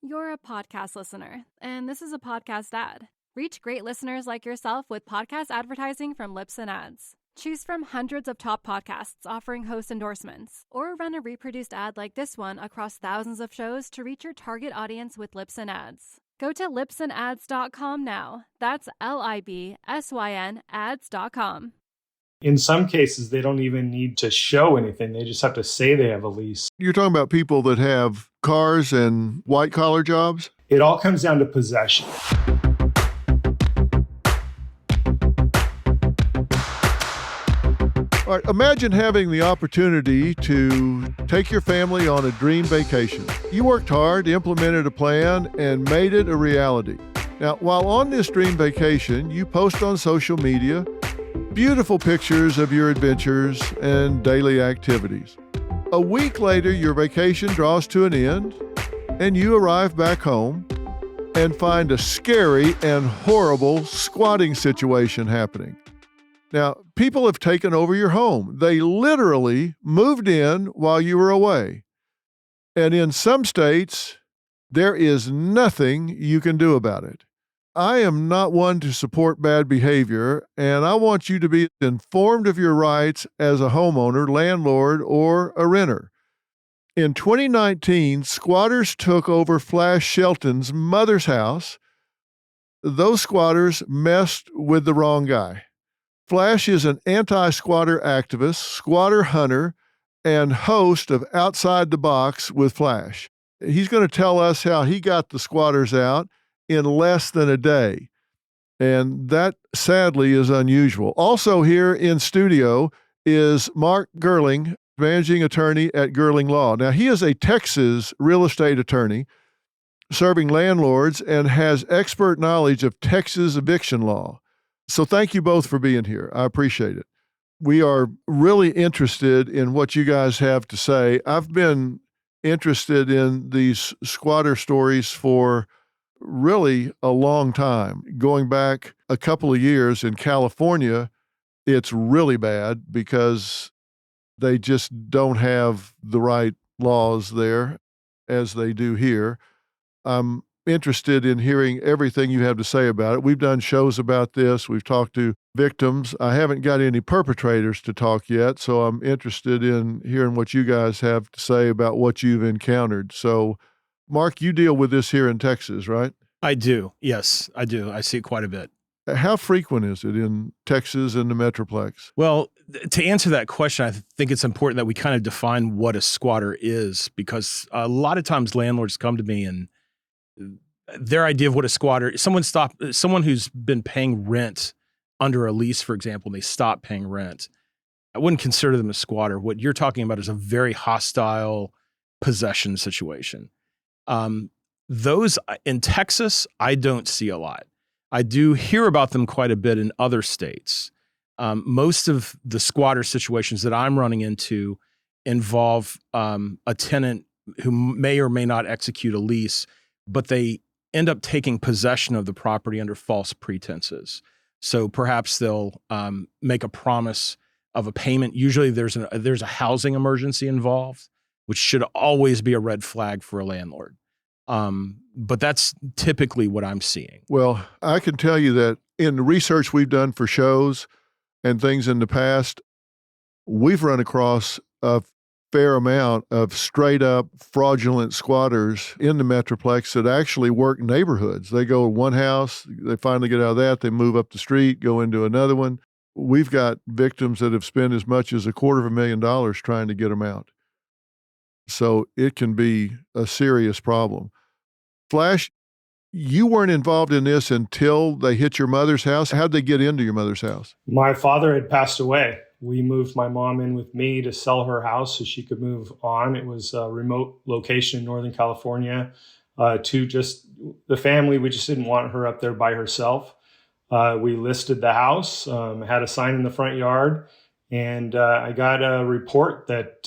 You're a podcast listener, and this is a podcast ad. Reach great listeners like yourself with podcast advertising from Lips and Ads. Choose from hundreds of top podcasts offering host endorsements, or run a reproduced ad like this one across thousands of shows to reach your target audience with Lips and Ads. Go to lipsandads.com now. That's LIBSYN ads.com. In some cases, they don't even need to show anything. They just have to say they have a lease. You're talking about people that have cars and white-collar jobs? It all comes down to possession. All right, imagine having the opportunity to take your family on a dream vacation. You worked hard, implemented a plan, and made it a reality. Now, while on this dream vacation, you post on social media beautiful pictures of your adventures and daily activities. A week later, your vacation draws to an end, and you arrive back home and find a scary and horrible squatting situation happening. Now, people have taken over your home. They literally moved in while you were away. And in some states, there is nothing you can do about it. I am not one to support bad behavior, and I want you to be informed of your rights as a homeowner, landlord, or a renter. In 2019, squatters took over Flash Shelton's mother's house. Those squatters messed with the wrong guy. Flash is an anti-squatter activist, squatter hunter, and host of Outside the Box with Flash. He's going to tell us how he got the squatters out in less than a day. And that, sadly, is unusual. Also here in studio is Mark Gerling, managing attorney at Gerling Law. Now, he is a Texas real estate attorney serving landlords and has expert knowledge of Texas eviction law. So thank you both for being here. I appreciate it. We are really interested in what you guys have to say. I've been interested in these squatter stories for really a long time. Going back a couple of years in California, it's really bad because they just don't have the right laws there as they do here. I'm interested in hearing everything you have to say about it. We've done shows about this. We've talked to victims. I haven't got any perpetrators to talk yet, so I'm interested in hearing what you guys have to say about what you've encountered. So, Mark, you deal with this here in Texas, right? I do. Yes, I do. I see it quite a bit. How frequent is it in Texas and the Metroplex? Well, to answer that question, I think it's important that we kind of define what a squatter is, because a lot of times landlords come to me and their idea of what a squatter is, someone who's been paying rent under a lease, for example, and they stop paying rent. I wouldn't consider them a squatter. What you're talking about is a very hostile possession situation. Those in Texas, I don't see a lot. I do hear about them quite a bit in other states. Most of the squatter situations that I'm running into involve a tenant who may or may not execute a lease, but they end up taking possession of the property under false pretenses. So perhaps they'll make a promise of a payment. Usually there's a housing emergency involved, which should always be a red flag for a landlord. But that's typically what I'm seeing. Well, I can tell you that in the research we've done for shows and things in the past, we've run across a fair amount of straight up fraudulent squatters in the Metroplex that actually work neighborhoods. They go in one house, they finally get out of that, they move up the street, go into another one. We've got victims that have spent as much as $250,000 trying to get them out. So it can be a serious problem. Flash, you weren't involved in this until they hit your mother's house. How'd they get into your mother's house? My father had passed away. We moved my mom in with me to sell her house so she could move on. It was a remote location in Northern California to just the family. We just didn't want her up there by herself. We listed the house, had a sign in the front yard, and I got a report that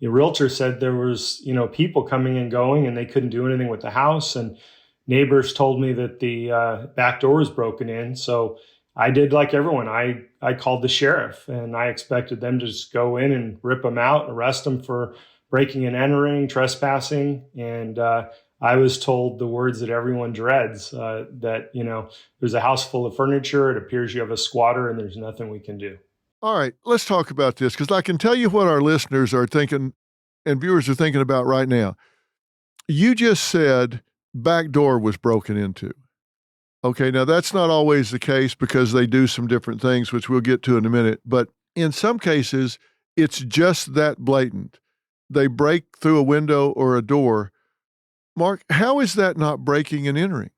the realtor said there was, people coming and going and they couldn't do anything with the house. And neighbors told me that the back door was broken in. So I did like everyone. I called the sheriff and I expected them to just go in and rip them out, arrest them for breaking and entering, trespassing. And I was told the words that everyone dreads, that, there's a house full of furniture. It appears you have a squatter and there's nothing we can do. All right, let's talk about this, because I can tell you what our listeners are thinking and viewers are thinking about right now. You just said back door was broken into. Okay, now that's not always the case because they do some different things, which we'll get to in a minute. But in some cases, it's just that blatant. They break through a window or a door. Mark, how is that not breaking and entering?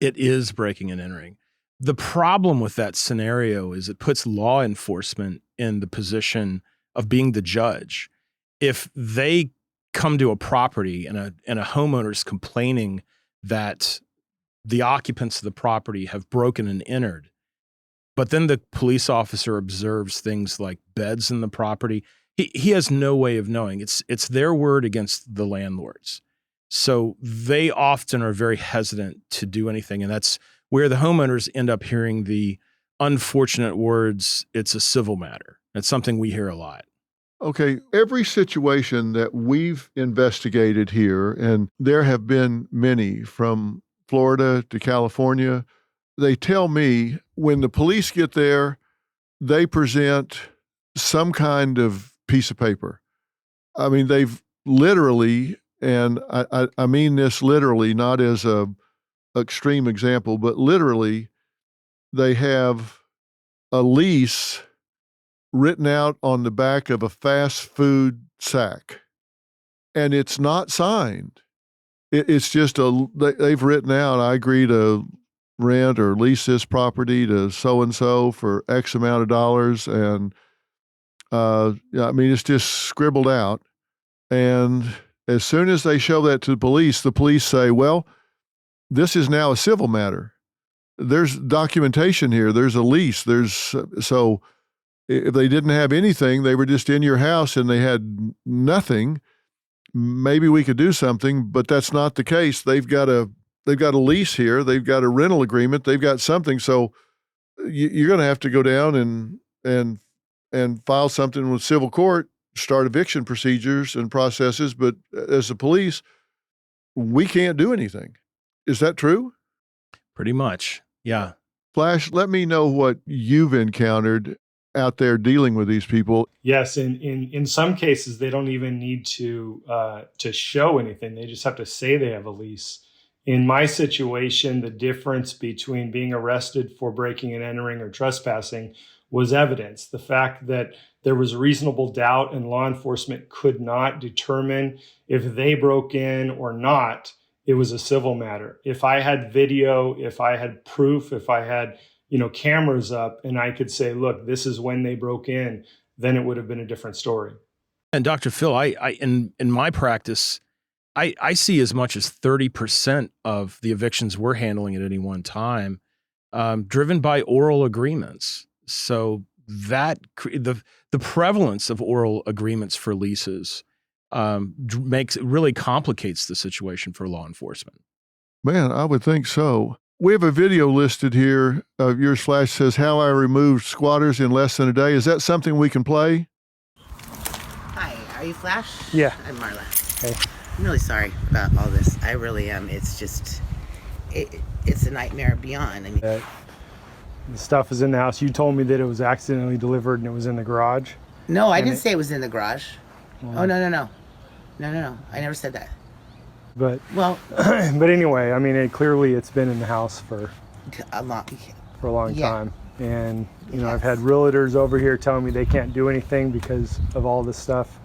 It is breaking and entering. The problem with that scenario is it puts law enforcement in the position of being the judge. If they come to a property and a homeowner's complaining that the occupants of the property have broken and entered, but then the police officer observes things like beds in the property, he has no way of knowing. It's their word against the landlord's. So they often are very hesitant to do anything, and that's where the homeowners end up hearing the unfortunate words, "It's a civil matter." That's something we hear a lot. Okay, every situation that we've investigated here, and there have been many from Florida to California, they tell me when the police get there, they present some kind of piece of paper. I mean, they've literally, and I mean this literally, not as a extreme example, but literally, they have a lease written out on the back of a fast food sack, and it's not signed. It's just they've written out, I agree to rent or lease this property to so-and-so for X amount of dollars. And I mean, it's just scribbled out. And as soon as they show that to the police say, well, this is now a civil matter. There's documentation here. There's a lease. So if they didn't have anything, they were just in your house and they had nothing, maybe we could do something, but that's not the case. They've got a lease here. They've got a rental agreement. They've got something. So you're going to have to go down and file something with civil court, start eviction procedures and processes. But as the police, we can't do anything. Is that true? Pretty much. Yeah. Flash, let me know what you've encountered out there dealing with these people. Yes, in some cases, they don't even need to show anything. They just have to say they have a lease. In my situation, the difference between being arrested for breaking and entering or trespassing was evidence. The fact that there was reasonable doubt and law enforcement could not determine if they broke in or not, it was a civil matter. If I had video, if I had proof, if I had cameras up and I could say, look, this is when they broke in, then it would have been a different story. And Dr. Phil, in my practice, I see as much as 30% of the evictions we're handling at any one time driven by oral agreements. So that the prevalence of oral agreements for leases really complicates the situation for law enforcement. Man, I would think so. We have a video listed here of yours, Flash, says how I removed squatters in less than a day. Is that something we can play? Hi, are you Flash? Yeah. I'm Marla. Hey. I'm really sorry about all this. I really am. It's just, it's a nightmare beyond. I mean, The stuff is in the house. You told me that it was accidentally delivered and it was in the garage. no, I didn't say it was in the garage. Oh, no. I never said that. But Well, but anyway, I mean, it's been in the house for a lot. a long Yeah. time. And, Yes. I've had realtors over here telling me they can't do anything because of all this stuff.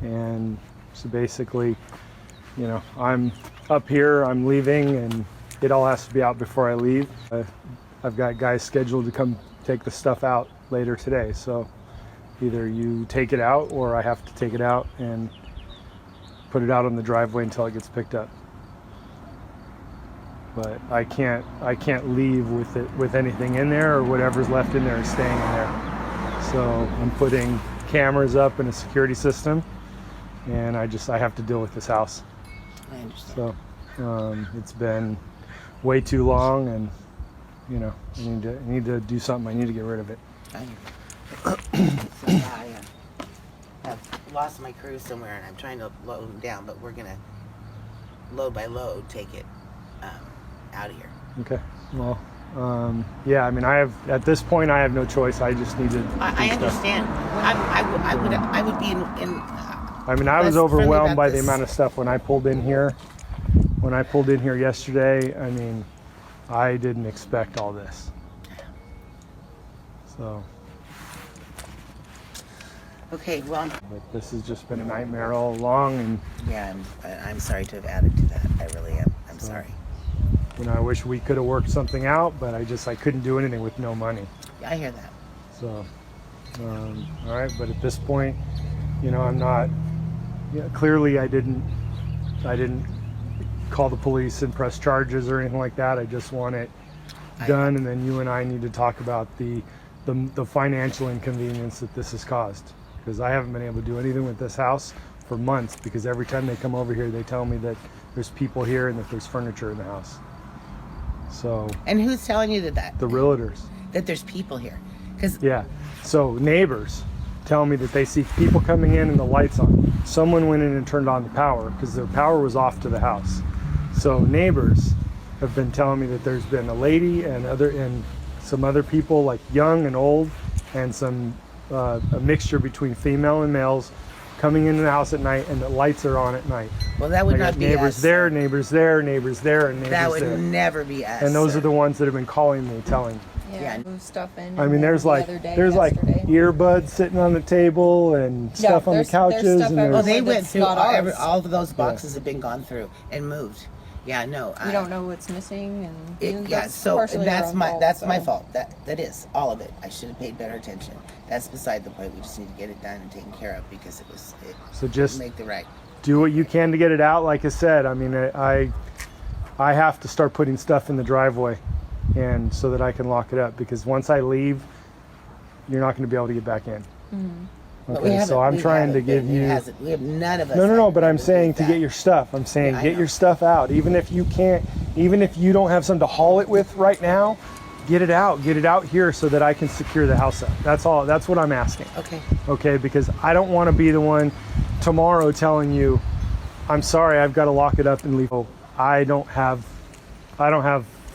And so basically, I'm up here, I'm leaving, and it all has to be out before I leave. I've got guys scheduled to come take the stuff out later today. So either you take it out or I have to take it out and put it out on the driveway until it gets picked up. But I can't leave with anything in there, or whatever's left in there is staying in there. So I'm putting cameras up in a security system, and I have to deal with this house. I understand. So it's been way too long, and I need to do something. I need to get rid of it. So yeah, I've lost my crew somewhere, and I'm trying to load them down. But we're gonna load by load, take it out of here. Okay. Well, yeah, I mean, at this point, I have no choice. I just need to. I understand. I would be in I mean, I was overwhelmed by the amount of stuff when I pulled in here. When I pulled in here yesterday, I mean, I didn't expect all this. So. Okay, well. But this has just been a nightmare all along, and. Yeah, I'm sorry to have added to that. I really am. I'm sorry. You know, I wish we could have worked something out, but I couldn't do anything with no money. I hear that. So, all right, but at this point, you know, I'm not. Clearly, I didn't call the police and press charges or anything like that. I just want it done, and then you and I need to talk about the financial inconvenience that this has caused, because I haven't been able to do anything with this house for months, because every time they come over here, they tell me that there's people here and that there's furniture in the house. So. And who's telling you that? The realtors. That there's people here, because. Yeah. So neighbors tell me that they see people coming in and the lights on. Someone went in and turned on the power because the power was off to the house. So neighbors have been telling me that there's been a lady and some other people, like young and old, and some a mixture between female and males coming into the house at night, and the lights are on at night. Well, that would not be neighbors us. there, neighbors there, neighbors there, and neighbors there. That would never be us. And those are the ones that have been calling me, telling me. Yeah, move stuff in. I mean, there's like earbuds sitting on the table and stuff on the couches. Oh, they went through all of those boxes have been gone through and moved. Yeah, no. We don't know what's missing, and so that's my fault. That is all of it. I should have paid better attention. That's beside the point. We just need to get it done and taken care of, because so just make the right. Do what you can to get it out. Like I said, I mean, I have to start putting stuff in the driveway, and so that I can lock it up, because once I leave, you're not going to be able to get back in. Mm-hmm. Okay, so I'm trying to give you. We have none of us. No. But I'm saying to get your stuff. I'm saying get your stuff out. Even if you can't, even if you don't have something to haul it with right now, get it out. Get it out here so that I can secure the house up. That's all. That's what I'm asking. Okay. Okay, because I don't want to be the one tomorrow telling you, I'm sorry, I've got to lock it up and leave. I don't have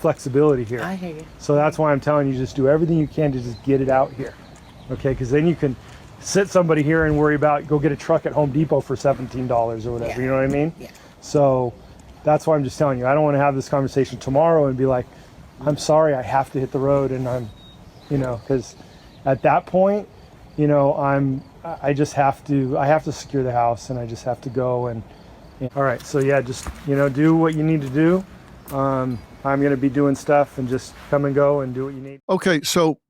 flexibility here. I hear you. So that's why I'm telling you, just do everything you can to just get it out here. Okay, because then you can sit somebody here and worry about go get a truck at Home Depot for $17 or whatever. Yeah. You know what I mean? Yeah. So that's why I'm just telling you, I don't want to have this conversation tomorrow and be like, I'm sorry, I have to hit the road, and I'm, because at that point, I just have to secure the house, and I just have to go and all right. So yeah, just, do what you need to do. I'm going to be doing stuff, and just come and go and do what you need. Okay, so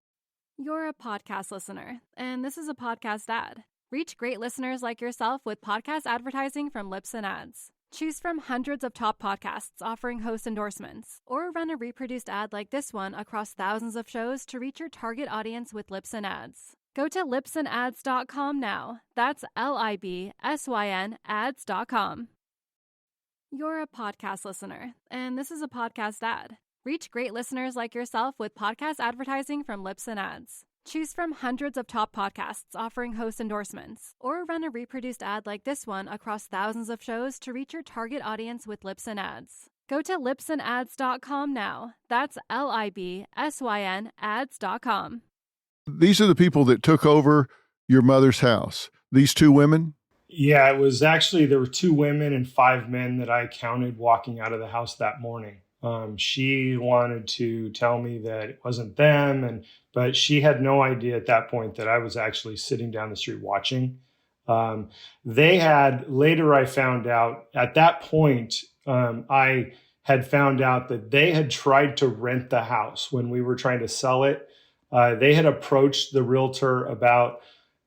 You're a podcast listener, and this is a podcast ad. Reach great listeners like yourself with podcast advertising from Lips and Ads. Choose from hundreds of top podcasts offering host endorsements, or run a reproduced ad like this one across thousands of shows to reach your target audience with Lips and Ads. Go to lipsandads.com now. That's LIBSYN ads.com. You're a podcast listener, and this is a podcast ad. Reach great listeners like yourself with podcast advertising from Lips and Ads. Choose from hundreds of top podcasts offering host endorsements, or run a reproduced ad like this one across thousands of shows to reach your target audience with Lips and Ads. Go to lipsandads.com now. That's LIBSYN ads.com. these are the people that took over your mother's house. These two women? Yeah, it was actually, there were 2 women and 5 men that I counted walking out of the house that morning. She wanted to tell me that it wasn't them, but she had no idea at that point that I was actually sitting down the street watching. Later I found out, at that point, I had found out that they had tried to rent the house when we were trying to sell it. They had approached the realtor about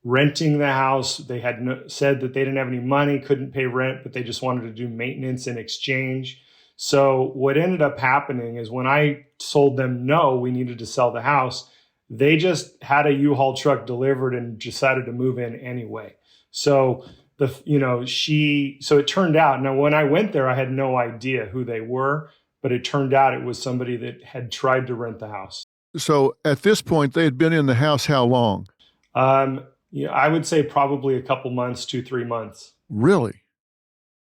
renting the house. They had said that they didn't have any money, couldn't pay rent, but they just wanted to do maintenance in exchange. So what ended up happening is when I told them, no, we needed to sell the house, they just had a U-Haul truck delivered and decided to move in anyway. So it turned out, now when I went there, I had no idea who they were, but it turned out it was somebody that had tried to rent the house. So at this point, they had been in the house how long? I would say probably a couple months, 2-3 months. Really?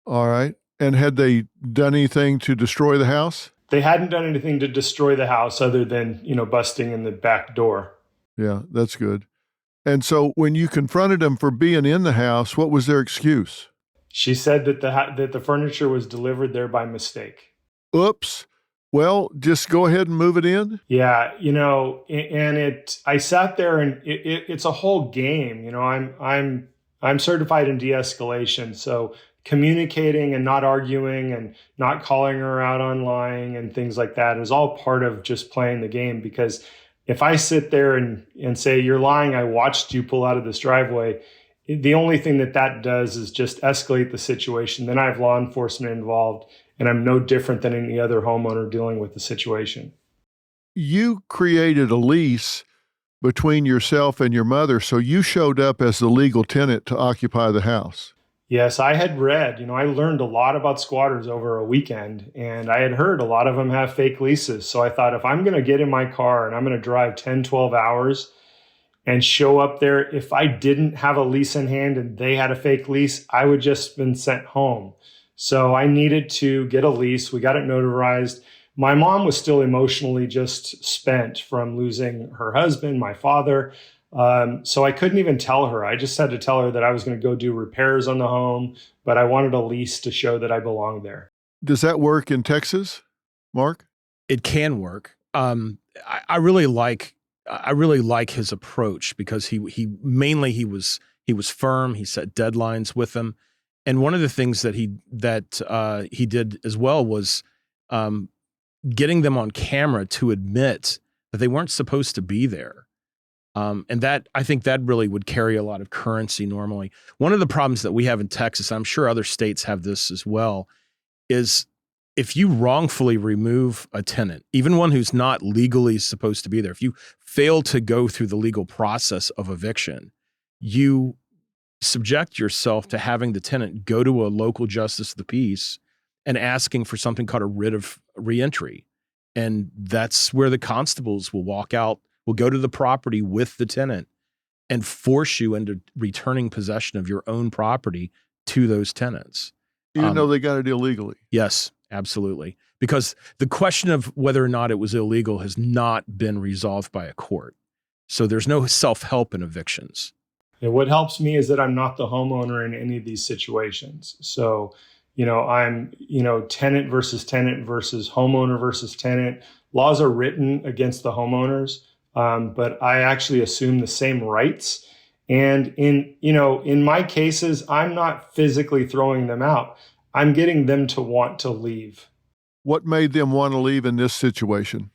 All right. And had they done anything to destroy the house? They hadn't done anything to destroy the house other than, busting in the back door. Yeah, that's good. And so when you confronted them for being in the house, what was their excuse? She said that the furniture was delivered there by mistake. Oops. Well, just go ahead and move it in. Yeah, I sat there and it's a whole game. I'm certified in de-escalation, so communicating and not arguing and not calling her out on lying and things like that is all part of just playing the game. Because if I sit there and say, you're lying, I watched you pull out of this driveway, the only thing that does is just escalate the situation. Then I have law enforcement involved, and I'm no different than any other homeowner dealing with the situation. You created a lease between yourself and your mother, so you showed up as the legal tenant to occupy the house. Yes, I had read, I learned a lot about squatters over a weekend, and I had heard a lot of them have fake leases. So I thought, if I'm going to get in my car and I'm going to drive 10, 12 hours and show up there, if I didn't have a lease in hand and they had a fake lease, I would just been sent home. So I needed to get a lease. We got it notarized. My mom was still emotionally just spent from losing her husband, my father. So I couldn't even tell her. I just had to tell her that I was going to go do repairs on the home, but I wanted a lease to show that I belonged there. Does that work in Texas, Mark? It can work. I really like his approach because he was firm. He set deadlines with them, and one of the things that he did as well was getting them on camera to admit that they weren't supposed to be there. And that, I think that really would carry a lot of currency normally. One of the problems that we have in Texas, I'm sure other states have this as well, is if you wrongfully remove a tenant, even one who's not legally supposed to be there, if you fail to go through the legal process of eviction, you subject yourself to having the tenant go to a local justice of the peace and asking for something called a writ of reentry. And that's where the constables will walk out, will go to the property with the tenant and force you into returning possession of your own property to those tenants. Even though they got it illegally. Yes, absolutely. Because the question of whether or not it was illegal has not been resolved by a court. So there's no self-help in evictions. And what helps me is that I'm not the homeowner in any of these situations. So, I'm, tenant versus homeowner versus tenant. Laws are written against the homeowners. But I actually assume the same rights. And in my cases, I'm not physically throwing them out. I'm getting them to want to leave. What made them want to leave in this situation?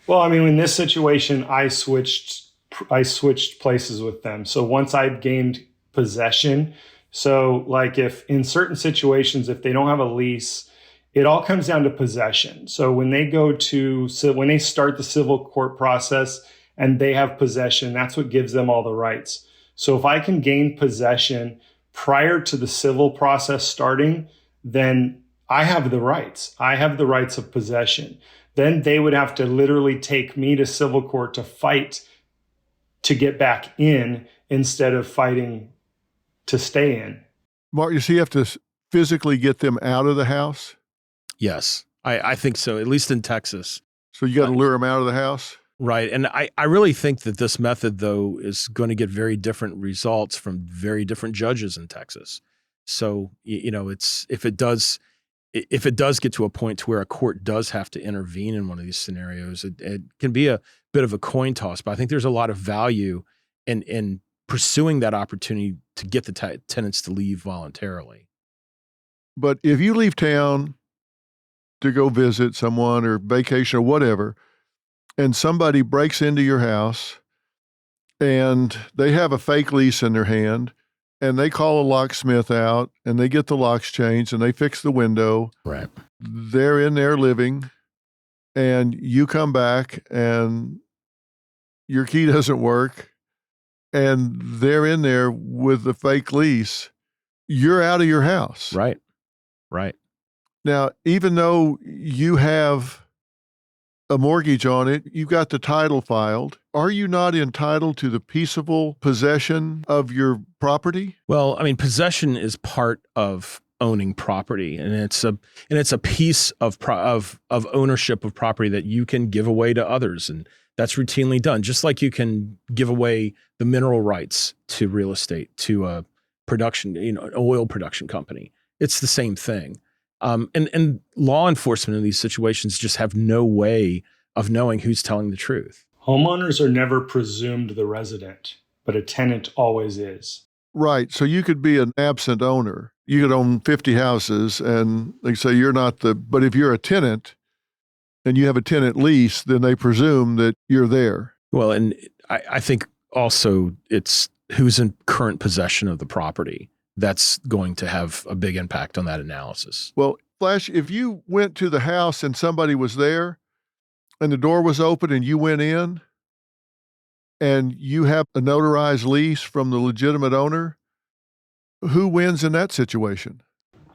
Well, in this situation, I switched places with them. So once I'd gained possession, so like if in certain situations, if they don't have a lease, it all comes down to possession. So when they when they start the civil court process, and they have possession, that's what gives them all the rights. So if I can gain possession prior to the civil process starting, then I have the rights. I have the rights of possession. Then they would have to literally take me to civil court to fight to get back in instead of fighting to stay in. Mark, you see, you have to physically get them out of the house? Yes, I think so, at least in Texas. So you got to lure them out of the house? Right. And I really think that this method, though, is going to get very different results from very different judges in Texas. So, it's if it does get to a point to where a court does have to intervene in one of these scenarios, it can be a bit of a coin toss. But I think there's a lot of value in pursuing that opportunity to get the tenants to leave voluntarily. But if you leave town to go visit someone or vacation or whatever, and somebody breaks into your house and they have a fake lease in their hand and they call a locksmith out and they get the locks changed and they fix the window. Right. They're in there living and you come back and your key doesn't work and they're in there with the fake lease. You're out of your house. Right. Right. Now, even though you have a mortgage on it, you got the title filed. Are you not entitled to the peaceable possession of your property? Well, possession is part of owning property, and it's a piece of ownership of property that you can give away to others, and that's routinely done. Just like you can give away the mineral rights to real estate to a production, an oil production company. It's the same thing. And law enforcement in these situations just have no way of knowing who's telling the truth. Homeowners are never presumed the resident, but a tenant always is. Right. So you could be an absent owner. You could own 50 houses and they say you're not but if you're a tenant and you have a tenant lease, then they presume that you're there. Well, and I think also it's who's in current possession of the property. That's going to have a big impact on that analysis. Well, Flash, if you went to the house and somebody was there and the door was open and you went in and you have a notarized lease from the legitimate owner, who wins in that situation?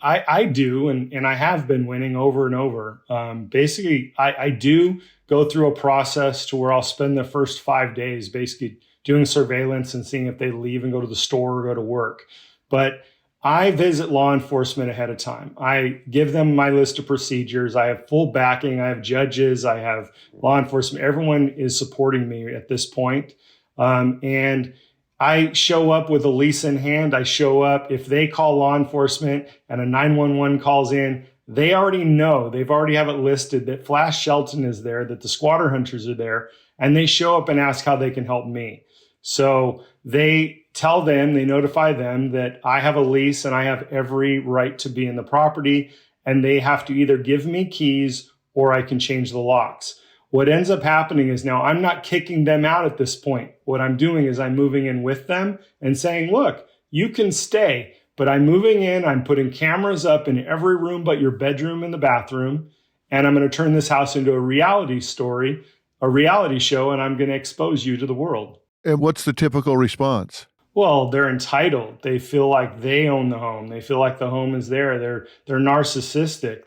I do, and I have been winning over and over. Basically, I do go through a process to where I'll spend the first 5 days basically doing surveillance and seeing if they leave and go to the store or go to work. But I visit law enforcement ahead of time. I give them my list of procedures. I have full backing. I have judges. I have law enforcement. Everyone is supporting me at this point. And I show up with a lease in hand. I show up. If they call law enforcement and a 911 calls in, they already know. They've already have it listed that Flash Shelton is there, that the squatter hunters are there, and they show up and ask how they can help me. So they notify them that I have a lease and I have every right to be in the property, and they have to either give me keys or I can change the locks. What ends up happening is now I'm not kicking them out at this point. What I'm doing is I'm moving in with them and saying, look, you can stay, but I'm moving in. I'm putting cameras up in every room but your bedroom and the bathroom. And I'm going to turn this house into a reality show, and I'm going to expose you to the world. And what's the typical response? Well, they're entitled. They feel like they own the home. They feel like the home is there. They're narcissistic.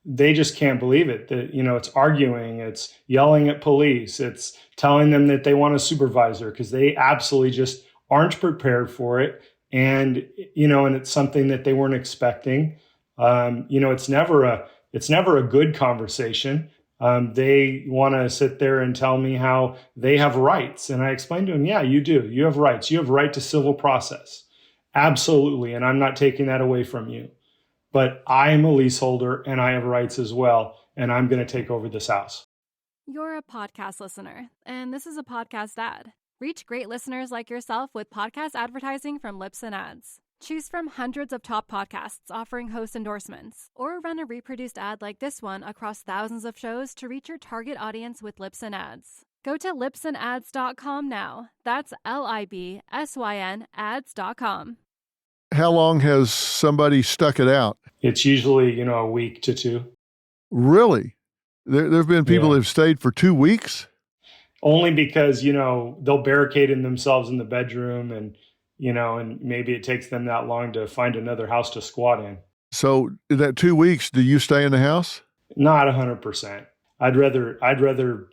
They just can't believe it. It's arguing, it's yelling at police, it's telling them that they want a supervisor because they absolutely just aren't prepared for it. And it's something that they weren't expecting. It's never a good conversation. They want to sit there and tell me how they have rights. And I explain to them, yeah, you do. You have rights. You have right to civil process. Absolutely. And I'm not taking that away from you. But I am a leaseholder and I have rights as well, and I'm going to take over this house. You're a podcast listener, and this is a podcast ad. Reach great listeners like yourself with podcast advertising from Lips and Ads. Choose from hundreds of top podcasts offering host endorsements, or run a reproduced ad like this one across thousands of shows to reach your target audience with Lips and Ads. Go to lipsandads.com now. That's LIBSYN ads.com. How long has somebody stuck it out? It's usually, a week to 2. Really? There have been people that have stayed for 2 weeks? Only because, they'll barricade themselves in the bedroom and maybe it takes them that long to find another house to squat in. So in that 2 weeks, do you stay in the house? Not 100%. I'd rather,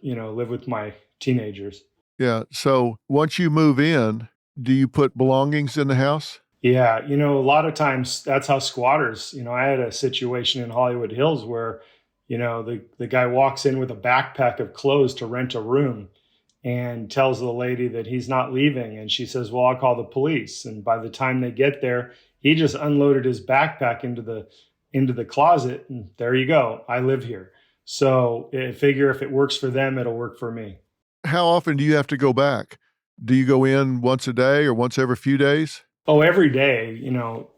live with my teenagers. Yeah. So once you move in, do you put belongings in the house? Yeah, a lot of times that's how squatters, I had a situation in Hollywood Hills where, the guy walks in with a backpack of clothes to rent a room and tells the lady that he's not leaving. And she says, well, I'll call the police. And by the time they get there, he just unloaded his backpack into the closet. And there you go. I live here. So I figure if it works for them, it'll work for me. How often do you have to go back? Do you go in once a day or once every few days? Oh, every day,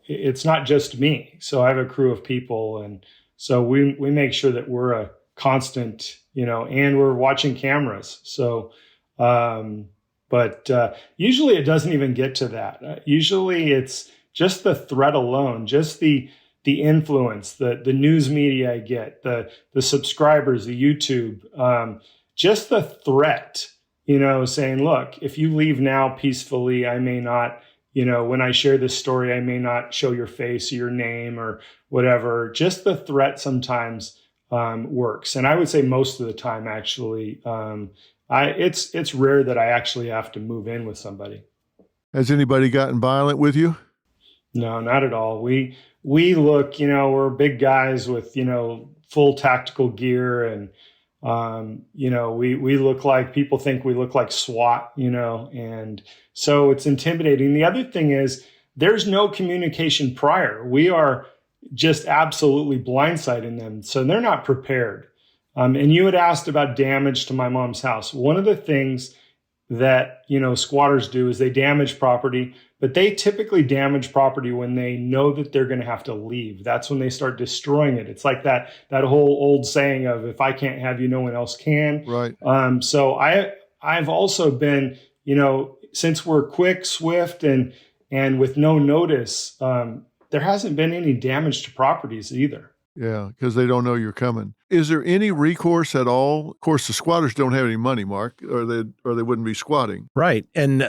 it's not just me. So I have a crew of people. And so we make sure that we're a constant, and we're watching cameras. So, but usually it doesn't even get to that. Usually it's just the threat alone, just the influence, the news media I get, the subscribers, the YouTube, just the threat, saying, look, if you leave now peacefully, I may not, when I share this story, I may not show your face or your name or whatever. Just the threat sometimes works. And I would say most of the time, actually, it's rare that I actually have to move in with somebody. Has anybody gotten violent with you? No, not at all. We look, we're big guys with, full tactical gear, and we look like, people think we look like SWAT, and so it's intimidating. The other thing is there's no communication prior. We are just absolutely blindsiding them. So they're not prepared. And you had asked about damage to my mom's house. One of the things that, squatters do is they damage property, but they typically damage property when they know that they're going to have to leave. That's when they start destroying it. It's like that whole old saying of, if I can't have you, no one else can. Right. So I've also been, since we're quick, swift, and with no notice, there hasn't been any damage to properties either. Yeah, because they don't know you're coming. Is there any recourse at all? Of course, the squatters don't have any money, Mark, or they wouldn't be squatting. Right. And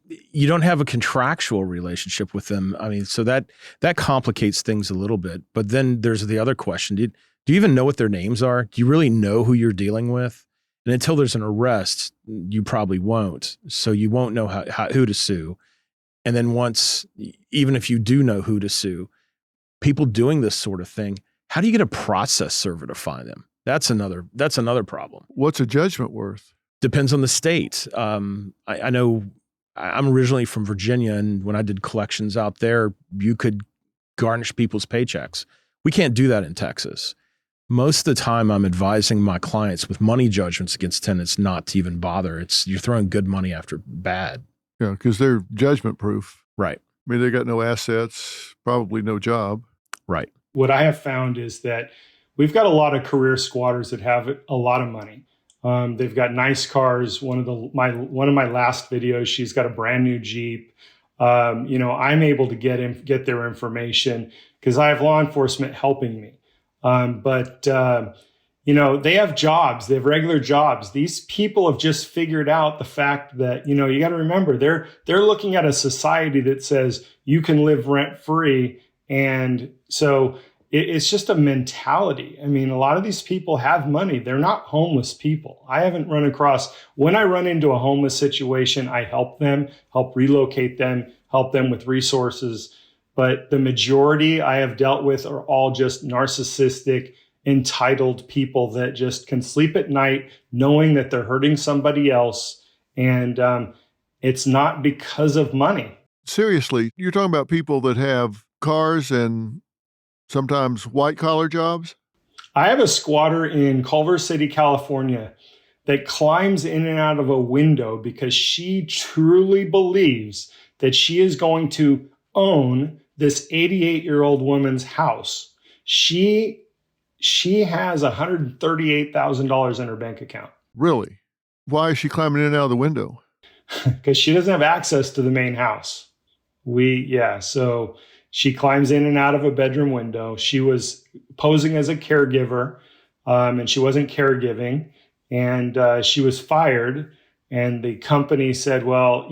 you don't have a contractual relationship with them. I mean, so that complicates things a little bit. But then there's the other question. Do you even know what their names are? Do you really know who you're dealing with? And until there's an arrest, you probably won't. So you won't know who to sue. And then even if you do know who to sue, people doing this sort of thing, how do you get a process server to find them? That's another problem. What's a judgment worth? Depends on the state. I know I'm originally from Virginia, and when I did collections out there, you could garnish people's paychecks. We can't do that in Texas. Most of the time, I'm advising my clients with money judgments against tenants not to even bother. You're throwing good money after bad. Yeah, because they're judgment proof. Right. I mean, they got no assets, probably no job. Right. What I have found is that we've got a lot of career squatters that have a lot of money. They've got nice cars. One of my last videos, she's got a brand new Jeep. I'm able to get their information because I have law enforcement helping me. But they have jobs. They have regular jobs. These people have just figured out the fact that, you got to remember, they're looking at a society that says you can live rent free. And so it's just a mentality. I mean, a lot of these people have money. They're not homeless people. I haven't run across, when I run into a homeless situation, I help them, help relocate them, help them with resources. But the majority I have dealt with are all just narcissistic, entitled people that just can sleep at night knowing that they're hurting somebody else. And it's not because of money. Seriously, you're talking about people that have cars and sometimes white-collar jobs? I have a squatter in Culver City, California, that climbs in and out of a window because she truly believes that she is going to own this 88-year-old woman's house. She has $138,000 in her bank account. Really? Why is she climbing in and out of the window? Because she doesn't have access to the main house. So she climbs in and out of a bedroom window. She was posing as a caregiver, and she wasn't caregiving, and she was fired. And the company said, well,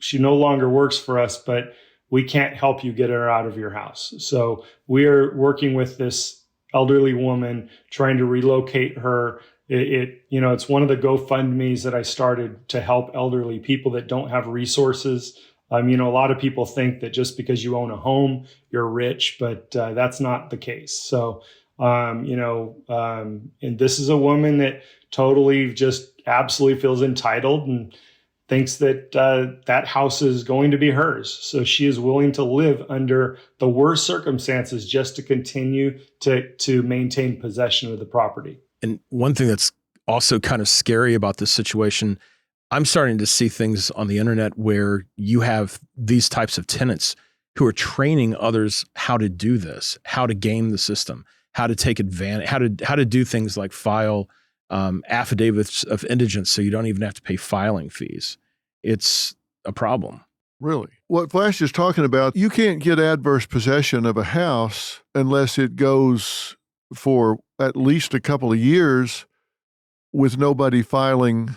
she no longer works for us, but we can't help you get her out of your house. So we're working with this elderly woman, trying to relocate her. It's one of the GoFundMes that I started to help elderly people that don't have resources. A lot of people think that just because you own a home, you're rich, but that's not the case. So, and this is a woman that totally just absolutely feels entitled and thinks that that house is going to be hers. So she is willing to live under the worst circumstances just to continue to maintain possession of the property. And one thing that's also kind of scary about this situation, I'm starting to see things on the internet where you have these types of tenants who are training others how to do this, how to game the system, how to take advantage, how to do things like file affidavits of indigence so you don't even have to pay filing fees. It's a problem. Really? What Flash is talking about, you can't get adverse possession of a house unless it goes for at least a couple of years with nobody filing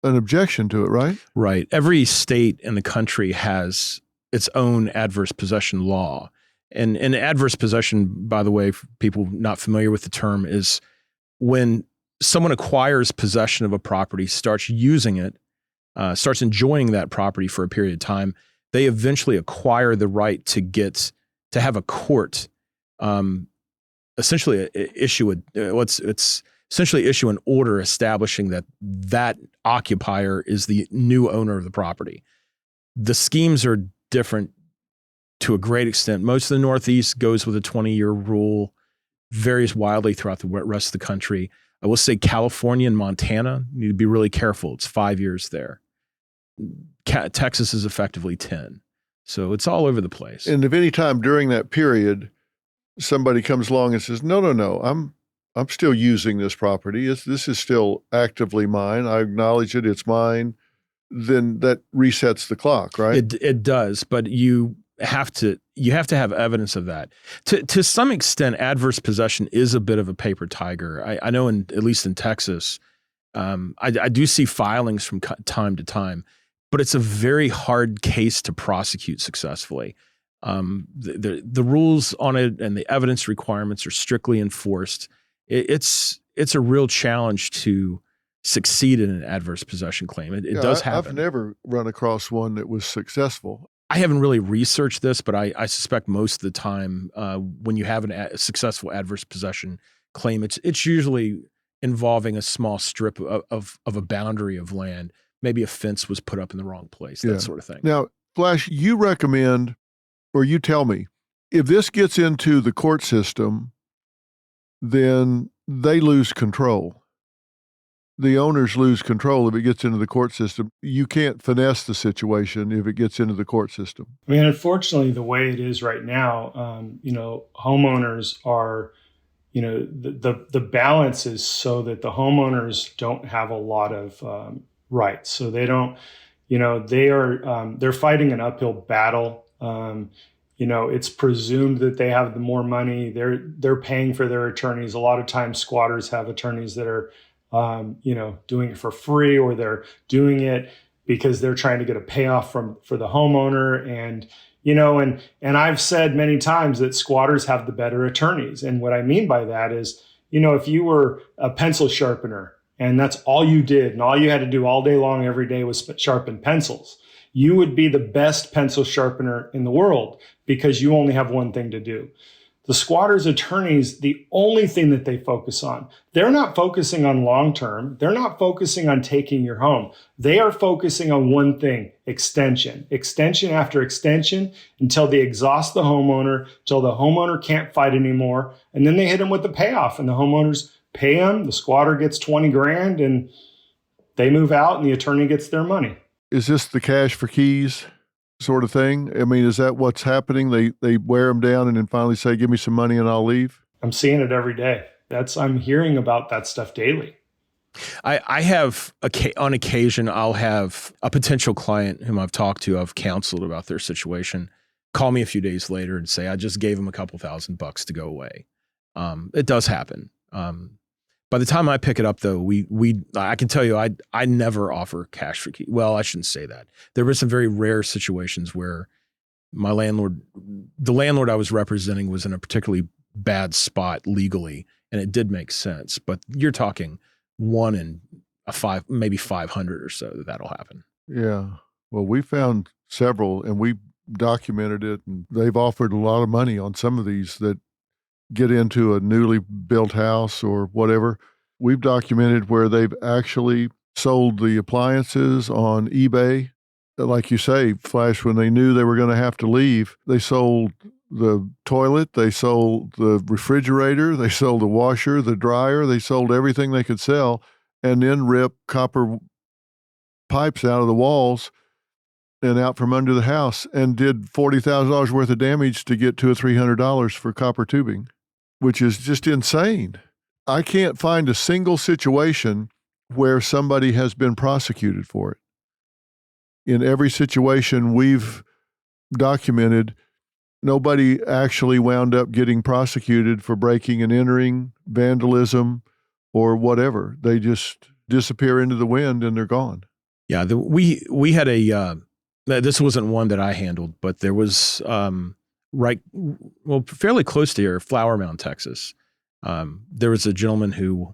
an objection to it, right? Right. Every state in the country has its own adverse possession law. And adverse possession, by the way, for people not familiar with the term, is when someone acquires possession of a property, starts using it, starts enjoying that property for a period of time, they eventually acquire the right to have a court essentially issue it's essentially issue an order establishing that occupier is the new owner of the property. The schemes are different to a great extent. Most of the Northeast goes with a 20-year rule, varies wildly throughout the rest of the country. I will say California and Montana need to be really careful. It's 5 years there. Texas is effectively 10. So it's all over the place. And if any time during that period, somebody comes along and says, no, I'm still using this property. This is still actively mine. I acknowledge it. It's mine. Then that resets the clock, right? It does, but you have to have evidence of that. To some extent, adverse possession is a bit of a paper tiger. I know at least in Texas, I do see filings from time to time, but it's a very hard case to prosecute successfully. The rules on it and the evidence requirements are strictly enforced. It's a real challenge to succeed in an adverse possession claim. It does happen. I've never run across one that was successful. I haven't really researched this, but I suspect most of the time when you have a successful adverse possession claim, it's usually involving a small strip of a boundary of land. Maybe a fence was put up in the wrong place, that sort of thing. Now, Flash, you recommend, or you tell me, if this gets into the court system, then they lose control. The owners lose control if it gets into the court system. You can't finesse the situation if it gets into the court system. I mean, unfortunately, the way it is right now, homeowners are, the balance is so that the homeowners don't have a lot of rights. So they don't, they're fighting an uphill battle. It's presumed that they have the more money. They're paying for their attorneys. A lot of times squatters have attorneys that are doing it for free, or they're doing it because they're trying to get a payoff for the homeowner. And I've said many times that squatters have the better attorneys. And what I mean by that is, if you were a pencil sharpener and that's all you did and all you had to do all day long every day was sharpen pencils, you would be the best pencil sharpener in the world because you only have one thing to do. The squatters' attorneys, the only thing that they focus on, they're not focusing on long-term. They're not focusing on taking your home. They are focusing on one thing, extension after extension until they exhaust the homeowner, until the homeowner can't fight anymore. And then they hit them with the payoff and the homeowners pay them. The squatter gets 20 grand and they move out and the attorney gets their money. Is this the cash for keys sort of thing? I mean, is that what's happening? They wear them down and then finally say, give me some money and I'll leave? I'm seeing it every day. I'm hearing about that stuff daily. I have, on occasion, I'll have a potential client whom I've talked to, I've counseled about their situation, call me a few days later and say, I just gave him a couple $1,000 to go away. It does happen. By the time I pick it up, though, I can tell you, I never offer cash for keys. Well, I shouldn't say that. There were some very rare situations where the landlord I was representing was in a particularly bad spot legally, and it did make sense. But you're talking 1 in maybe 500 or so that'll happen. Yeah. Well, we found several, and we documented it, and they've offered a lot of money on some of these that get into a newly built house or whatever. We've documented where they've actually sold the appliances on eBay. Like you say, Flash, when they knew they were going to have to leave, they sold the toilet, they sold the refrigerator, they sold the washer, the dryer, they sold everything they could sell, and then ripped copper pipes out of the walls and out from under the house and did $40,000 worth of damage to get $200 or $300 for copper tubing, which is just insane. I can't find a single situation where somebody has been prosecuted for it. In every situation we've documented, nobody actually wound up getting prosecuted for breaking and entering, vandalism, or whatever. They just disappear into the wind and they're gone. Yeah, we had this wasn't one that I handled, but there was fairly close to here, Flower Mound, Texas. There was a gentleman who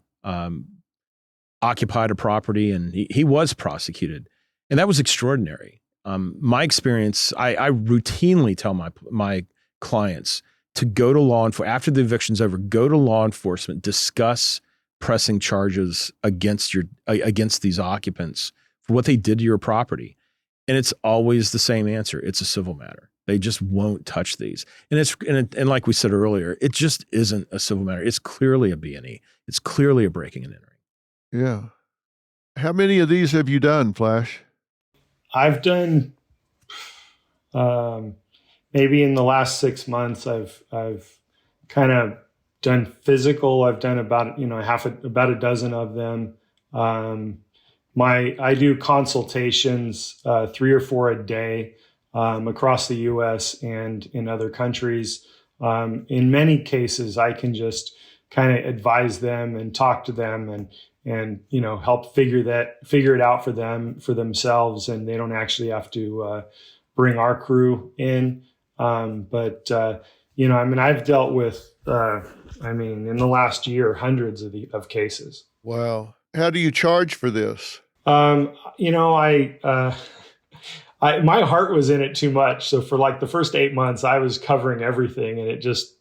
occupied a property and he was prosecuted, and that was extraordinary. My experience, I routinely tell my clients to go to law enforcement after the eviction's over. Go to law enforcement, discuss pressing charges against these occupants for what they did to your property, and it's always the same answer. It's a civil matter. They just won't touch these, and like we said earlier, it just isn't a civil matter. It's clearly a B&E. It's clearly a breaking and entering. Yeah. How many of these have you done, Flash? I've done, maybe in the last 6 months, I've kind of done physical. I've done about a dozen of them. I do consultations, 3 or 4 a day, across the U.S. and in other countries. In many cases, I can just kind of advise them and talk to them and help figure it out for themselves, and they don't actually have to bring our crew in. I've dealt with in the last year hundreds of cases. Wow. How do you charge for this? My heart was in it too much. So for like the first 8 months, I was covering everything, and it just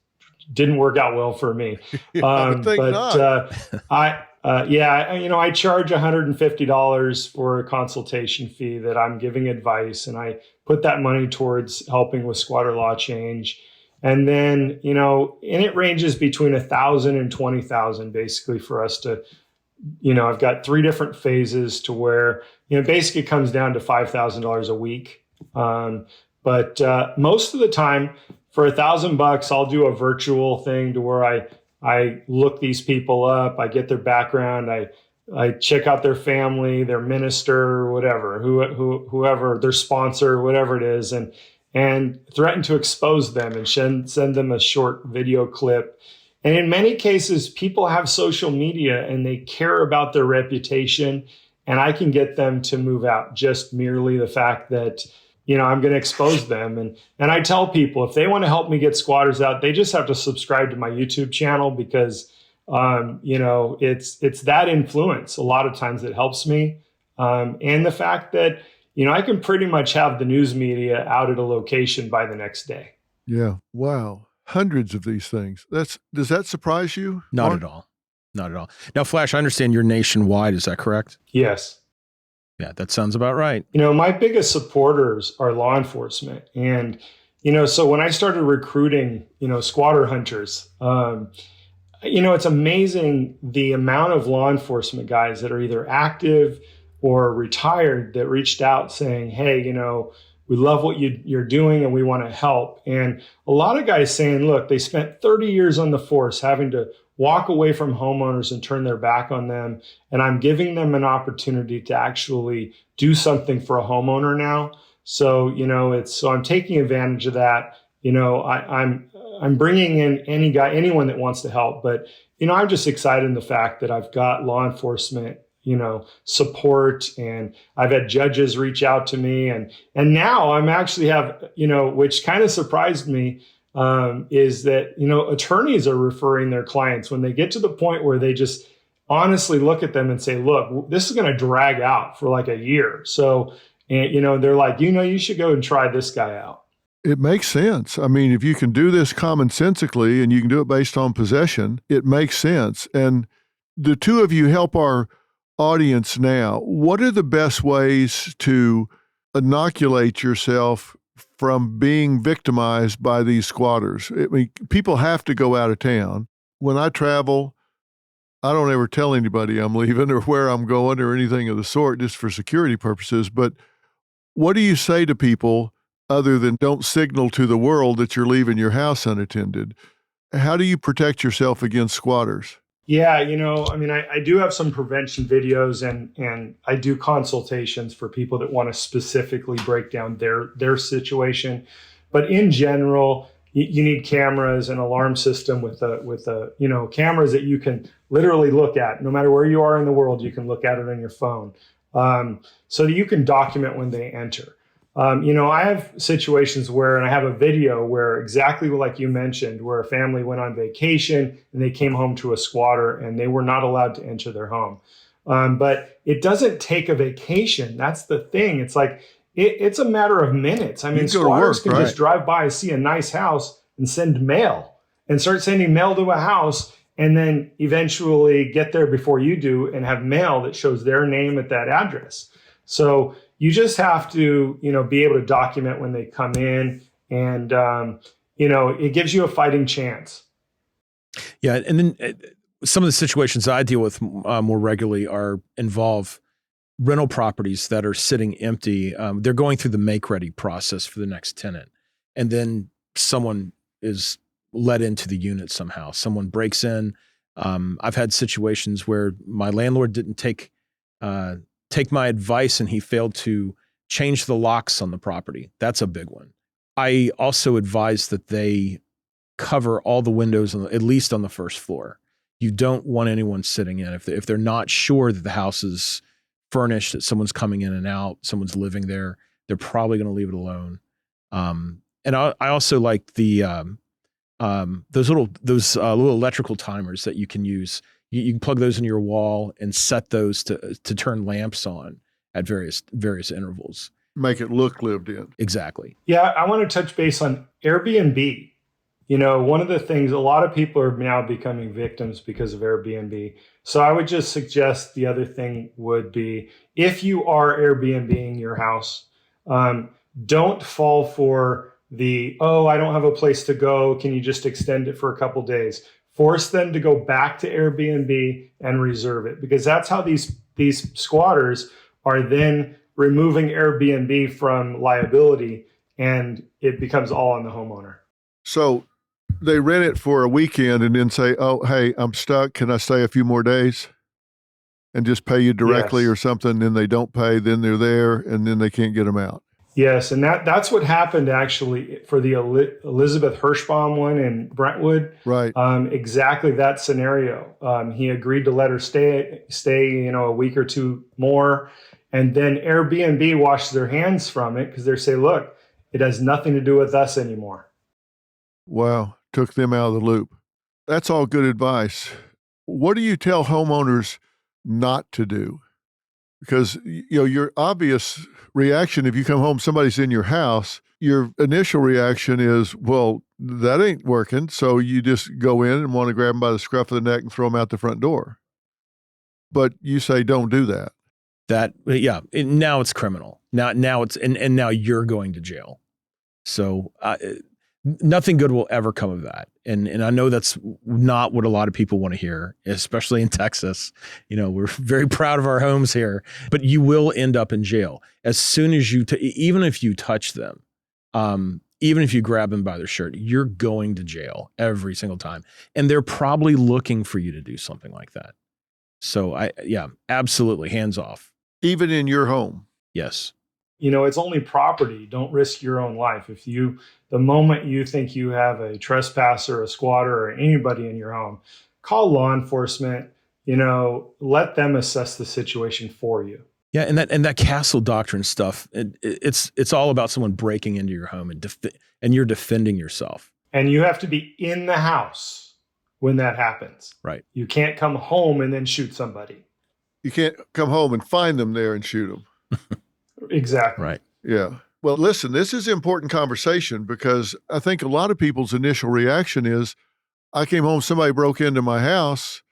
didn't work out well for me. I think not. I charge $150 for a consultation fee that I'm giving advice, and I put that money towards helping with squatter law change. And then, and it ranges between $1,000 and $20,000 basically for us to, I've got 3 different phases to where, basically it comes down to $5,000 a week. But most of the time for $1,000, I'll do a virtual thing to where I look these people up, I get their background, I check out their family, their minister, whatever, whoever, their sponsor, whatever it is, and threaten to expose them and send them a short video clip. And in many cases, people have social media and they care about their reputation, and I can get them to move out just merely the fact that, I'm going to expose them. And I tell people, if they want to help me get squatters out, they just have to subscribe to my YouTube channel, because, it's that influence a lot of times that helps me. And the fact that, I can pretty much have the news media out at a location by the next day. Yeah. Wow. Hundreds of these things. Does that surprise you? Not Mark? at all. Not at all. Now, Flash, I understand you're nationwide. Is that correct? Yes. Yeah, that sounds about right. My biggest supporters are law enforcement. And, so when I started recruiting, squatter hunters, it's amazing the amount of law enforcement guys that are either active or retired that reached out saying, hey, we love what you're doing and we want to help. And a lot of guys saying, look, they spent 30 years on the force having to walk away from homeowners and turn their back on them. And I'm giving them an opportunity to actually do something for a homeowner now. So, so I'm taking advantage of that. I'm bringing in anyone that wants to help. But, I'm just excited in the fact that I've got law enforcement support, and I've had judges reach out to me, and now I'm actually have, which kind of surprised me, is that, attorneys are referring their clients when they get to the point where they just honestly look at them and say, look, this is going to drag out for like a year. So, and, they're like, you should go and try this guy out. It makes sense. I mean, if you can do this commonsensically and you can do it based on possession, it makes sense. And the two of you help our audience now. What are the best ways to inoculate yourself from being victimized by these squatters? I mean, people have to go out of town. When I travel, I don't ever tell anybody I'm leaving or where I'm going or anything of the sort, just for security purposes. But what do you say to people other than don't signal to the world that you're leaving your house unattended? How do you protect yourself against squatters? Yeah, I do have some prevention videos, and I do consultations for people that want to specifically break down their situation. But in general, you need cameras and alarm system with cameras that you can literally look at. No matter where you are in the world, you can look at it on your phone, so that you can document when they enter. I have situations where, and I have a video where exactly like you mentioned, where a family went on vacation and they came home to a squatter and they were not allowed to enter their home. But it doesn't take a vacation. That's the thing. It's like, it's a matter of minutes. I mean, squatters can just drive by, see a nice house, and send mail and start sending mail to a house, and then eventually get there before you do and have mail that shows their name at that address. So you just have to, be able to document when they come in, and, it gives you a fighting chance. Yeah. And then some of the situations I deal with more regularly involve rental properties that are sitting empty. They're going through the make ready process for the next tenant. And then someone is let into the unit somehow. Someone breaks in. I've had situations where my landlord didn't take my advice, and he failed to change the locks on the property. That's a big one. I also advise that they cover all the windows, at least on the first floor. You don't want anyone sitting in. If they're not sure that the house is furnished, that someone's coming in and out, someone's living there, they're probably going to leave it alone. And I also like those little electrical timers that you can use. You can plug those in your wall and set those to turn lamps on at various intervals. Make it look lived in. Exactly. Yeah, I want to touch base on Airbnb. One of the things, a lot of people are now becoming victims because of Airbnb. So I would just suggest the other thing would be, if you are Airbnb-ing your house, don't fall for I don't have a place to go. Can you just extend it for a couple days? Force them to go back to Airbnb and reserve it, because that's how these squatters are then removing Airbnb from liability, and it becomes all on the homeowner. So they rent it for a weekend and then say, oh, hey, I'm stuck. Can I stay a few more days? And just pay you directly or something. Then they don't pay. Then they're there, and then they can't get them out. Yes, and that's what happened actually for the Elizabeth Hirschbaum one in Brentwood. Right. Exactly that scenario. He agreed to let her stay, a week or two more, and then Airbnb washed their hands from it because they say, look, it has nothing to do with us anymore. Wow, took them out of the loop. That's all good advice. What do you tell homeowners not to do? Because, your obvious reaction, if you come home, somebody's in your house, your initial reaction is, well, that ain't working. So you just go in and want to grab them by the scruff of the neck and throw them out the front door. But you say, don't do that. Now it's criminal. Now it's, and now you're going to jail. So nothing good will ever come of that. And I know that's not what a lot of people want to hear, especially in Texas. We're very proud of our homes here, but you will end up in jail as soon as even if you touch them, even if you grab them by their shirt, you're going to jail every single time. And they're probably looking for you to do something like that. So absolutely, hands off. Even in your home. Yes. It's only property. Don't risk your own life. The moment you think you have a trespasser, a squatter, or anybody in your home, call law enforcement, let them assess the situation for you. Yeah. And that castle doctrine stuff, it's all about someone breaking into your home and you're defending yourself. And you have to be in the house when that happens. Right. You can't come home and then shoot somebody. You can't come home and find them there and shoot them. Exactly. Right. Yeah. Well, listen, this is an important conversation because I think a lot of people's initial reaction is, I came home, somebody broke into my house,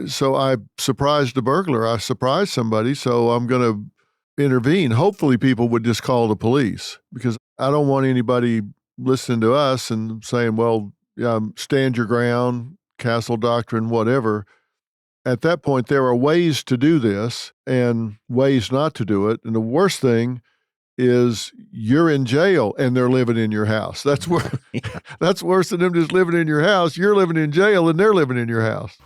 so I surprised a burglar. I surprised somebody, so I'm going to intervene. Hopefully people would just call the police, because I don't want anybody listening to us and saying, well, stand your ground, castle doctrine, whatever. At that point, there are ways to do this and ways not to do it. And the worst thing is you're in jail and they're living in your house. That's that's worse than them just living in your house. You're living in jail and they're living in your house.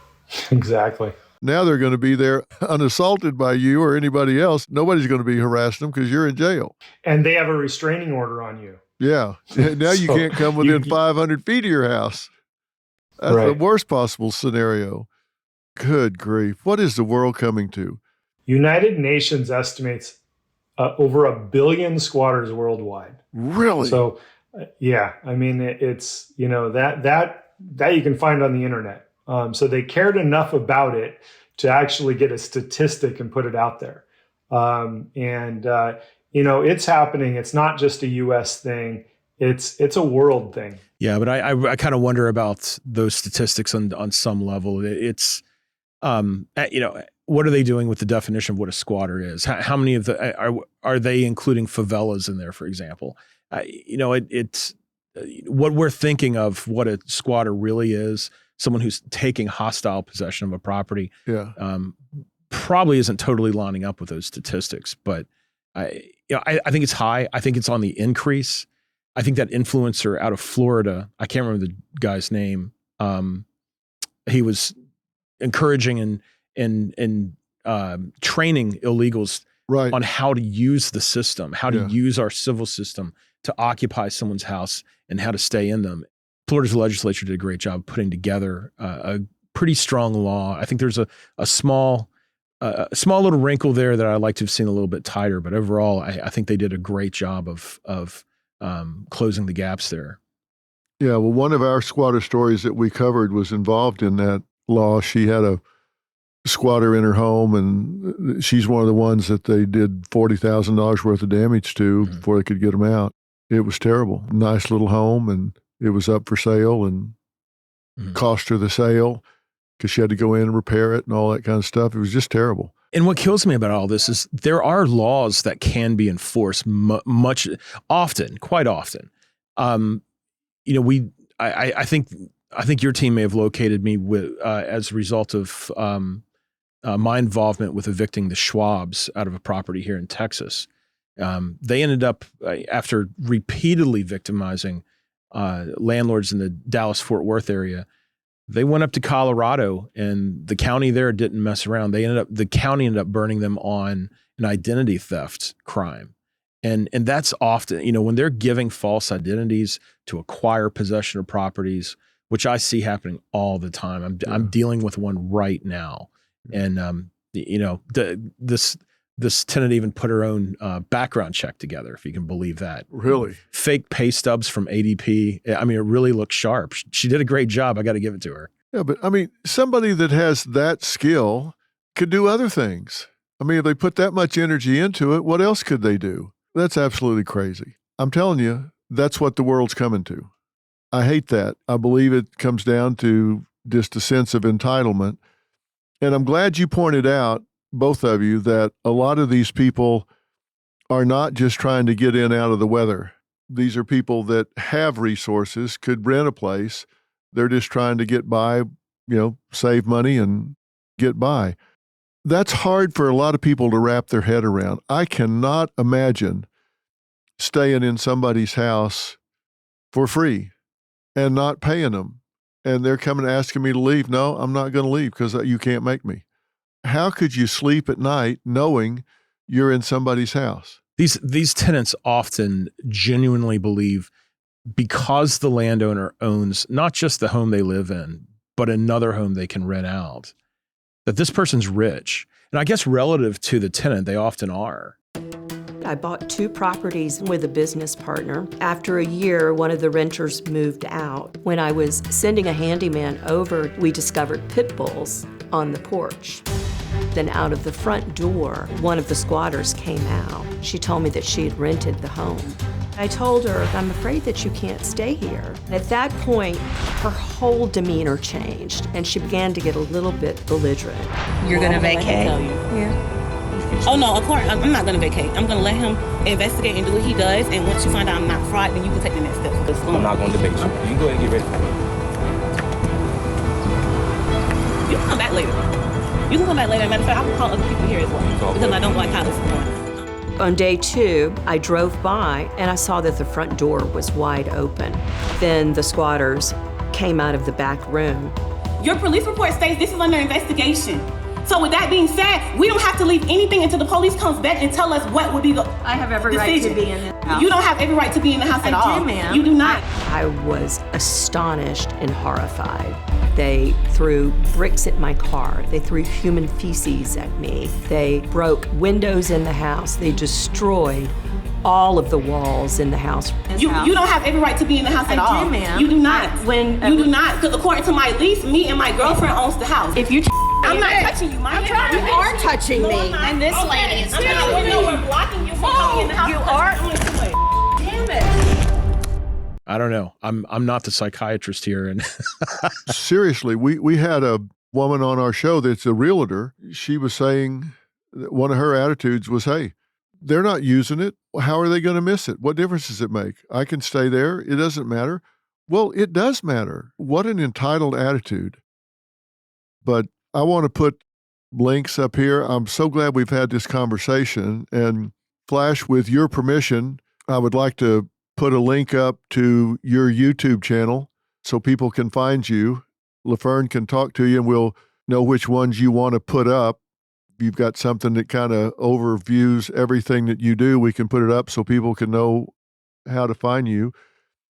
Exactly. Now they're going to be there unassaulted by you or anybody else. Nobody's going to be harassing them because you're in jail. And they have a restraining order on you. Yeah. Now you can't come within 500 feet of your house. That's the worst possible scenario. Good grief. What is the world coming to? United Nations estimates over 1 billion squatters worldwide. Really? So, it's, that you can find on the internet. So they cared enough about it to actually get a statistic and put it out there. it's happening. It's not just a U.S. thing. It's a world thing. Yeah, but I kind of wonder about those statistics on some level. It's, what are they doing with the definition of what a squatter is? How many of are they including favelas in there, for example? It's what we're thinking of what a squatter really is. Someone who's taking hostile possession of a property. Yeah. Probably isn't totally lining up with those statistics, but I think it's high. I think it's on the increase. I think that influencer out of Florida, I can't remember the guy's name. He was encouraging and training illegals Right. on how to use the system, how to use our civil system to occupy someone's house and how to stay in them. Florida's legislature did a great job putting together a pretty strong law. I think there's a small little wrinkle there that I'd like to have seen a little bit tighter, but overall, I think they did a great job of closing the gaps there. Yeah, well, one of our squatter stories that we covered was involved in that law. She had a squatter in her home, and she's one of the ones that they did $40,000 worth of damage to before they could get them out. It was terrible. Nice little home, and it was up for sale, and cost her the sale because she had to go in and repair it and all that kind of stuff. It was just terrible. And what kills me about all this is there are laws that can be enforced quite often. I think your team may have located me with as a result of my involvement with evicting the Schwabs out of a property here in Texas. They ended up, after repeatedly victimizing landlords in the Dallas-Fort Worth area, they went up to Colorado, and the county there didn't mess around. The county ended up burning them on an identity theft crime. And that's often, when they're giving false identities to acquire possession of properties, which I see happening all the time. I'm dealing with one right now. And, this tenant even put her own background check together, if you can believe that. Really? Fake pay stubs from ADP. I mean, it really looks sharp. She did a great job. I got to give it to her. Yeah, but I mean, somebody that has that skill could do other things. I mean, if they put that much energy into it, what else could they do? That's absolutely crazy. I'm telling you, that's what the world's coming to. I hate that. I believe it comes down to just a sense of entitlement. And I'm glad you pointed out, both of you, that a lot of these people are not just trying to get in out of the weather. These are people that have resources, could rent a place. They're just trying to get by, save money and get by. That's hard for a lot of people to wrap their head around. I cannot imagine staying in somebody's house for free and not paying them. And they're coming asking me to leave. No, I'm not going to leave because you can't make me. How could you sleep at night knowing you're in somebody's house? These tenants often genuinely believe, because the landowner owns not just the home they live in, but another home they can rent out, that this person's rich. And I guess relative to the tenant, they often are. I bought 2 properties with a business partner. After a year, one of the renters moved out. When I was sending a handyman over, we discovered pit bulls on the porch. Then out of the front door, one of the squatters came out. She told me that she had rented the home. I told her, I'm afraid that you can't stay here. At that point, her whole demeanor changed, and she began to get a little bit belligerent. You're gonna vacate? Yeah. Oh no, of course, I'm not gonna vacate. I'm gonna let him investigate and do what he does, and once you find out I'm not fraud, then you can take the next step. I'm not gonna debate you. You can go ahead and get ready for it. You can come back later. You can come back later. Matter of fact, I can call other people here as well, because I don't like how this is going. On day 2, I drove by and I saw that the front door was wide open. Then the squatters came out of the back room. Your police report states this is under investigation. So with that being said, we don't have to leave anything until the police comes back and tell us what would be the I have every decision. right to be in the house. You don't have every right to be in the house at all. I do, ma'am. You do not. I was astonished and horrified. They threw bricks at my car. They threw human feces at me. They broke windows in the house. They destroyed all of the walls in the house. You don't have every right to be in the house at all. I do, ma'am. You do not. You do not, because according to my lease, me and my girlfriend owns the house. If you I'm not touching you. You are touching me, and this lady is doing we're blocking you from coming in the house. You are. Damn it. I don't know. I'm not the psychiatrist here. And Seriously, we had a woman on our show that's a realtor. She was saying that one of her attitudes was, hey, they're not using it. How are they going to miss it? What difference does it make? I can stay there. It doesn't matter. Well, it does matter. What an entitled attitude. But I want to put links up here. I'm so glad we've had this conversation. And Flash, with your permission, I would like to put a link up to your YouTube channel so people can find you. LaFern can talk to you and we'll know which ones you want to put up. If you've got something that kind of overviews everything that you do, we can put it up so people can know how to find you.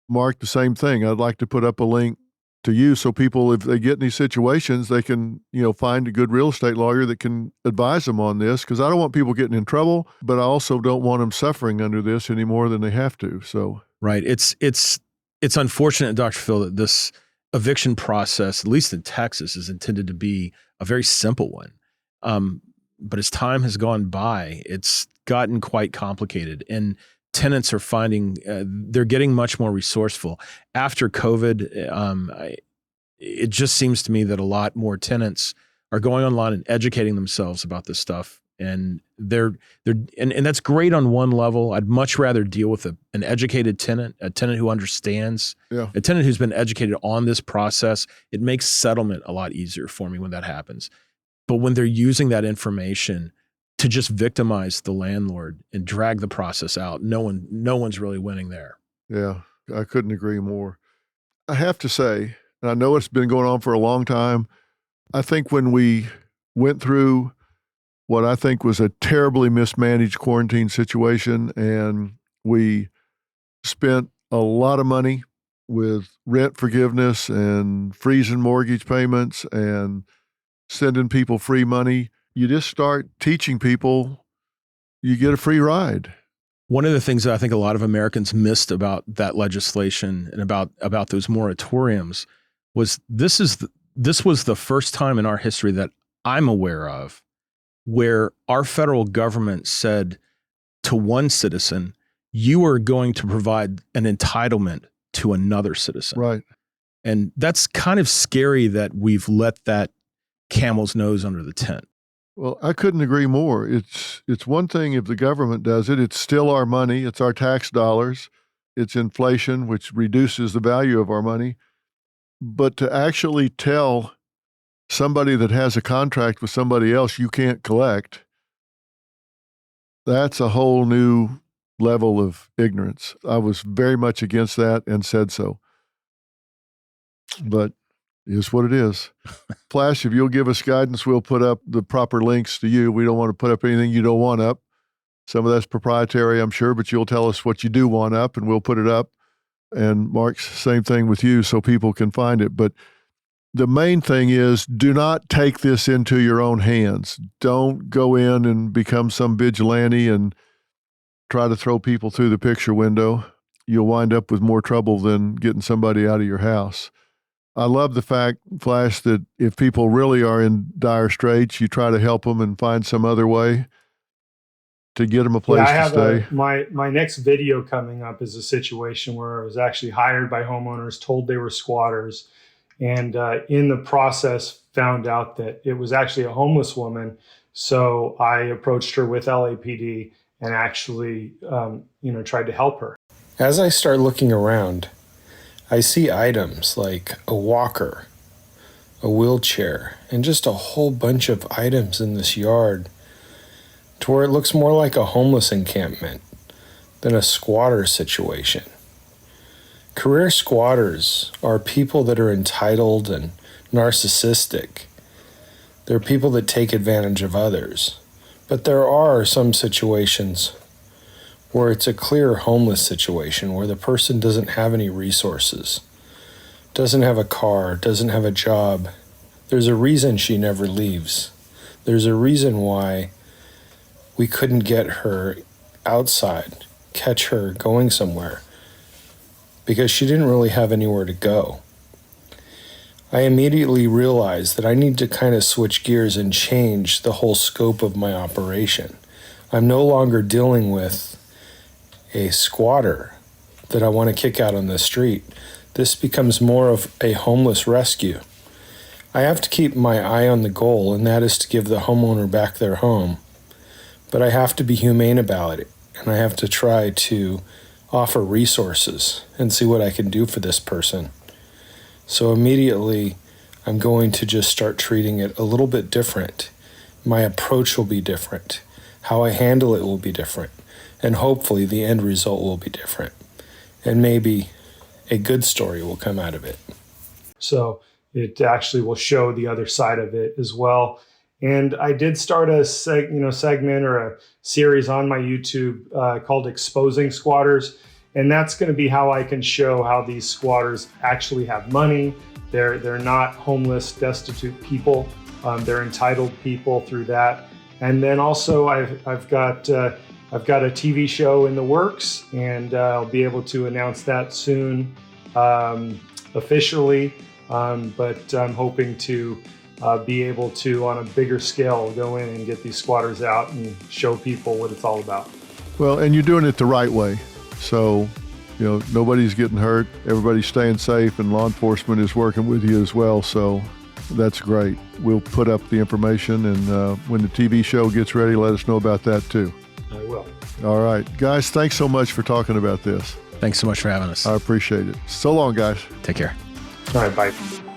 Mark, the same thing. I'd like to put up a link to you so people, if they get in these situations, they can, find a good real estate lawyer that can advise them on this, because I don't want people getting in trouble, but I also don't want them suffering under this any more than they have to. So right. It's unfortunate, Dr. Phil, that this eviction process, at least in Texas, is intended to be a very simple one. But as time has gone by, it's gotten quite complicated, and tenants are finding they're getting much more resourceful. After COVID, it just seems to me that a lot more tenants are going online and educating themselves about this stuff. And and that's great on one level. I'd much rather deal with an educated tenant, a tenant who understands, a tenant who's been educated on this process. It makes settlement a lot easier for me when that happens. But when they're using that information to just victimize the landlord and drag the process out, no one's really winning there. Yeah, I couldn't agree more. I have to say, and I know it's been going on for a long time, I think when we went through what I think was a terribly mismanaged quarantine situation, and we spent a lot of money with rent forgiveness and freezing mortgage payments and sending people free money, you just start teaching people you get a free ride. One of the things that I think a lot of Americans missed about that legislation and about those moratoriums was this was the first time in our history that I'm aware of where our federal government said to one citizen, you are going to provide an entitlement to another citizen. Right. And that's kind of scary that we've let that camel's nose under the tent. Well, I couldn't agree more. It's one thing if the government does it, it's still our money, it's our tax dollars, it's inflation, which reduces the value of our money. But to actually tell somebody that has a contract with somebody else you can't collect, that's a whole new level of ignorance. I was very much against that and said so. But it is what it is. Flash, if you'll give us guidance, we'll put up the proper links to you. We don't want to put up anything you don't want up. Some of that's proprietary, I'm sure, but you'll tell us what you do want up and we'll put it up. And Mark's same thing with you so people can find it. But the main thing is, do not take this into your own hands. Don't go in and become some vigilante and try to throw people through the picture window. You'll wind up with more trouble than getting somebody out of your house. I love the fact, Flash, that if people really are in dire straits, you try to help them and find some other way to get them a place to stay. My next video coming up is a situation where I was actually hired by homeowners, told they were squatters, and in the process found out that it was actually a homeless woman. So I approached her with LAPD and actually, tried to help her. As I start looking around, I see items like a walker, a wheelchair, and just a whole bunch of items in this yard to where it looks more like a homeless encampment than a squatter situation. Career squatters are people that are entitled and narcissistic. They're people that take advantage of others. But there are some situations where it's a clear homeless situation where the person doesn't have any resources, doesn't have a car, doesn't have a job. There's a reason she never leaves. There's a reason why we couldn't get her outside catch her going somewhere because she didn't really have anywhere to go. I immediately realized that I need to kind of switch gears and change the whole scope of my operation. I'm no longer dealing with a squatter that I want to kick out on the street. This becomes more of a homeless rescue. I have to keep my eye on the goal, and that is to give the homeowner back their home. But I have to be humane about it, and I have to try to offer resources and see what I can do for this person. So immediately, I'm going to just start treating it a little bit different. My approach will be different. How I handle it will be different. And hopefully the end result will be different. And maybe a good story will come out of it. So it actually will show the other side of it as well. And I did start a segment or a series on my YouTube called Exposing Squatters. And that's going to be how I can show how these squatters actually have money. They're not homeless, destitute people. They're entitled people through that. And then also I've got a TV show in the works, and I'll be able to announce that soon officially. But I'm hoping to be able to, on a bigger scale, go in and get these squatters out and show people what it's all about. Well, and you're doing it the right way. So, nobody's getting hurt. Everybody's staying safe, and law enforcement is working with you as well. So that's great. We'll put up the information, and when the TV show gets ready, let us know about that too. I will. All right. Guys, thanks so much for talking about this. Thanks so much for having us. I appreciate it. So long, guys. Take care. All right, bye.